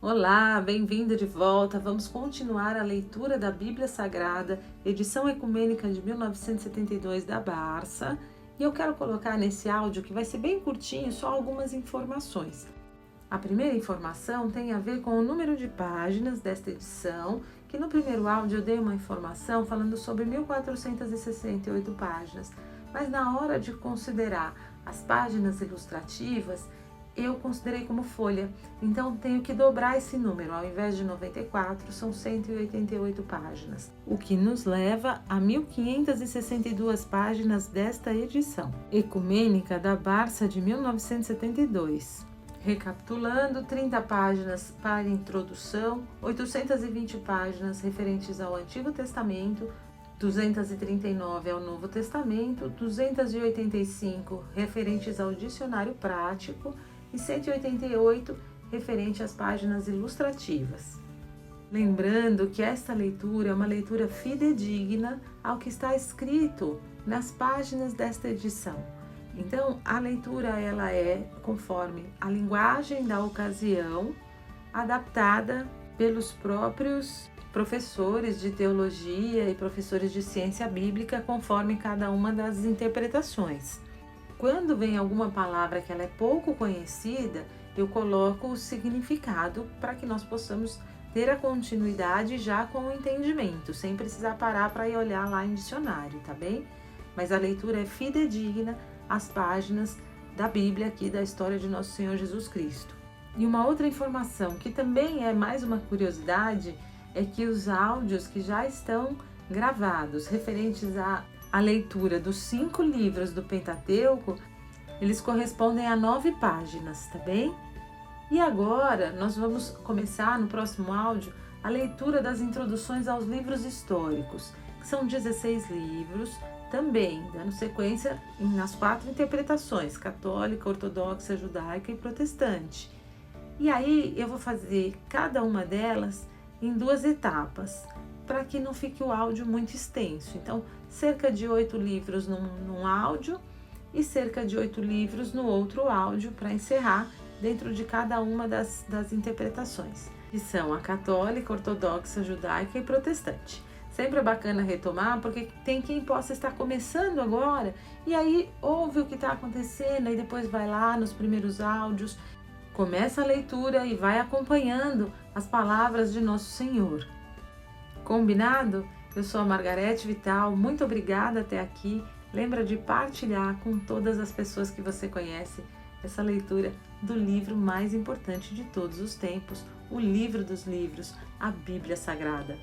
Olá, bem-vindo de volta. Vamos continuar a leitura da Bíblia Sagrada, edição ecumênica de 1972 da Barça. E eu quero colocar nesse áudio, que vai ser bem curtinho, só algumas informações. A primeira informação tem a ver com o número de páginas desta edição, que no primeiro áudio eu dei uma informação falando sobre 1468 páginas, mas na hora de considerar as páginas ilustrativas, eu considerei como folha, então tenho que dobrar esse número, ao invés de 94, são 188 páginas, o que nos leva a 1562 páginas desta edição ecumênica da Barça de 1972. Recapitulando, 30 páginas para introdução, 820 páginas referentes ao Antigo Testamento, 239 ao Novo Testamento, 285 referentes ao Dicionário Prático e 188 referente às páginas ilustrativas. Lembrando que esta leitura é uma leitura fidedigna ao que está escrito nas páginas desta edição. Então, a leitura ela é conforme a linguagem da ocasião, adaptada pelos próprios professores de teologia e professores de ciência bíblica, conforme cada uma das interpretações. Quando vem alguma palavra que ela é pouco conhecida, eu coloco o significado para que nós possamos ter a continuidade já com o entendimento, sem precisar parar para ir olhar lá em dicionário, tá bem? Mas a leitura é fidedigna às páginas da Bíblia aqui da história de Nosso Senhor Jesus Cristo. E uma outra informação que também é mais uma curiosidade é que os áudios que já estão gravados referentes a leitura dos 5 livros do Pentateuco, eles correspondem a 9 páginas, tá bem? E agora nós vamos começar no próximo áudio a leitura das introduções aos livros históricos, que são 16 livros, também dando sequência nas 4 interpretações, católica, ortodoxa, judaica e protestante. E aí eu vou fazer cada uma delas em 2 etapas, para que não fique o áudio muito extenso. Então, cerca de 8 livros num áudio e cerca de 8 livros no outro áudio, para encerrar dentro de cada uma das interpretações, que são a católica, ortodoxa, judaica e protestante. Sempre é bacana retomar, porque tem quem possa estar começando agora, e aí ouve o que está acontecendo, e depois vai lá nos primeiros áudios, começa a leitura e vai acompanhando as palavras de Nosso Senhor. Combinado? Eu sou a Margarete Vital, muito obrigada até aqui. Lembra de partilhar com todas as pessoas que você conhece essa leitura do livro mais importante de todos os tempos, o livro dos livros, a Bíblia Sagrada.